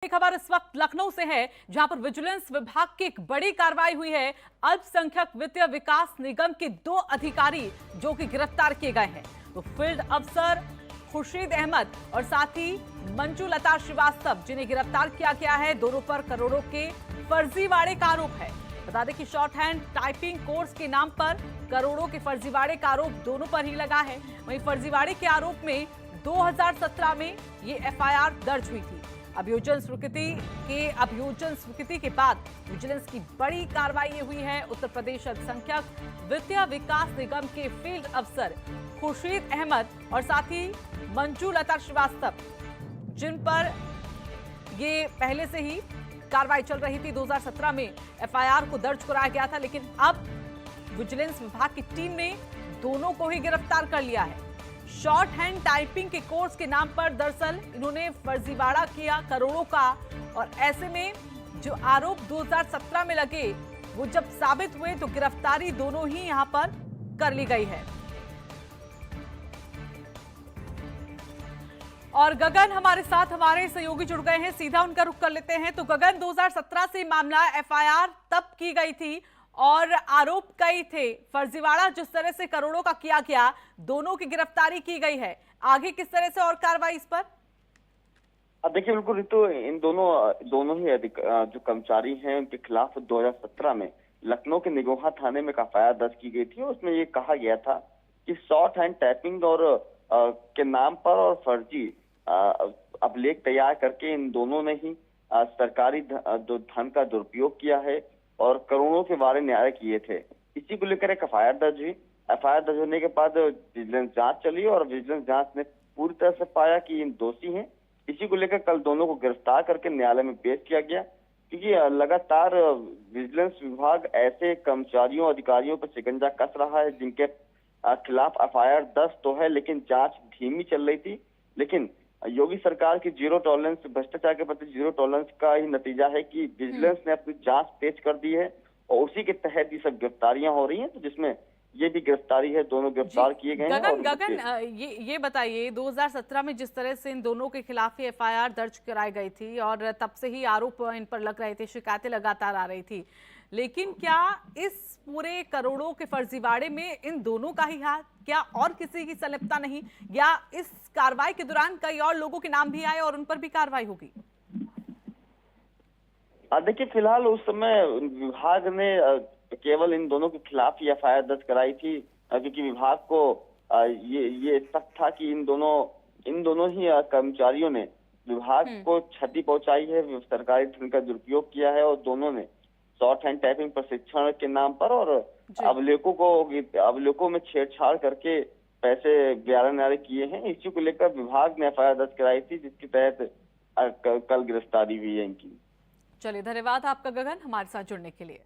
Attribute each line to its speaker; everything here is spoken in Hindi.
Speaker 1: खबर इस वक्त लखनऊ से है, जहां पर विजिलेंस विभाग की एक बड़ी कार्रवाई हुई है। अल्पसंख्यक वित्तीय विकास निगम के 2 अधिकारी जो कि गिरफ्तार किए गए हैं। तो फील्ड अफसर खुर्शीद अहमद और साथ ही मंजू लता श्रीवास्तव, जिन्हें गिरफ्तार किया गया है, दोनों पर करोड़ों के फर्जीवाड़े का आरोप है। बता दें कि शॉर्ट हैंड टाइपिंग कोर्स के नाम पर करोड़ों के फर्जीवाड़े का आरोप दोनों पर ही लगा है। वहीं फर्जीवाड़े के आरोप में 2017 में ये एफआईआर दर्ज हुई थी। अभियोजन स्वीकृति के बाद विजिलेंस की बड़ी कार्रवाई हुई है। उत्तर प्रदेश अल्पसंख्यक वित्तीय विकास निगम के फील्ड अफसर खुर्शीद अहमद और साथ ही मंजू लता श्रीवास्तव, जिन पर ये पहले से ही कार्रवाई चल रही थी। 2017 में एफआईआर को दर्ज कराया गया था, लेकिन अब विजिलेंस विभाग की टीम ने दोनों को ही गिरफ्तार कर लिया है। शॉर्ट हैंड टाइपिंग के कोर्स के नाम पर दरअसल इन्होंने फर्जीवाड़ा किया करोड़ों का, और ऐसे में जो आरोप 2017 में लगे वो जब साबित हुए तो गिरफ्तारी दोनों ही यहां पर कर ली गई है। और गगन हमारे साथ, हमारे सहयोगी जुड़ गए हैं, सीधा उनका रुख कर लेते हैं। तो गगन, 2017 से मामला एफआईआर तब की गई थी और आरोप कई थे, फर्जीवाड़ा जिस तरह से करोड़ों का किया गया, दोनों की गिरफ्तारी की गई है। आगे किस तरह से और कार्रवाई इस पर?
Speaker 2: देखिए, बिल्कुल तो इन दोनों ही जो कर्मचारी हैं उनके खिलाफ 2017 में लखनऊ के निगोहा थाने में एफआईआर दर्ज की गई थी। और उसमें ये कहा गया था कि शॉर्ट हैंड टाइपिंग और के नाम पर और फर्जी अभिलेख तैयार करके इन दोनों ने ही सरकारी धन का दुरुपयोग किया है और करोड़ों के वारे न्याय किए थे। इसी को लेकर एक एफआईआर दर्ज हुई। एफआईआर दर्ज होने के बाद विजिलेंस जांच चली और विजिलेंस जांच ने पूरी तरह से पाया कि इन दोषी हैं। इसी को लेकर कल दोनों को गिरफ्तार करके न्यायालय में पेश किया गया, क्योंकि लगातार विजिलेंस विभाग ऐसे कर्मचारियों अधिकारियों पर शिकंजा कस रहा है जिनके खिलाफ एफआईआर दर्ज तो है, लेकिन जांच धीमी चल रही थी। लेकिन योगी सरकार की जीरो टॉलरेंस, भ्रष्टाचार के प्रति जीरो टॉलरेंस का ही नतीजा है कि विजिलेंस ने अपनी जांच तेज कर दी है और उसी के तहत ये सब गिरफ्तारियां हो रही हैं। तो जिसमें ये भी गिरफ्तारी है, दोनों गिरफ्तार किए गए हैं।
Speaker 1: गगन, ये बताइए, 2017 में जिस तरह से इन दोनों के खिलाफ एफआईआर दर्ज कराई गई थी और तब से ही आरोप इन पर लग रहे थे, शिकायतें लगातार आ रही थी, लेकिन क्या इस पूरे करोड़ों के फर्जीवाड़े में इन दोनों का ही हाथ, क्या और किसी की संलिप्तता नहीं, या इस कार्रवाई के दौरान कई और लोगों के नाम भी आए और उन पर भी कार्रवाई होगी?
Speaker 2: देखिए, फिलहाल उस समय विभाग ने केवल इन दोनों के खिलाफ ही एफआईआर दर्ज कराई थी, क्योंकि विभाग को ये शक था कि इन दोनों ही कर्मचारियों ने विभाग को क्षति पहुंचाई है, सरकारी धन का दुरुपयोग किया है और दोनों ने शॉर्ट हैंड टाइपिंग प्रशिक्षण के नाम पर और अभिलेखों में छेड़छाड़ करके पैसे न्यारे किए हैं। इसी को लेकर विभाग ने एफआईआर दर्ज कराई थी, जिसके तहत कल गिरफ्तारी हुई है इनकी।
Speaker 1: चलिए, धन्यवाद आपका गगन, हमारे साथ जुड़ने के लिए।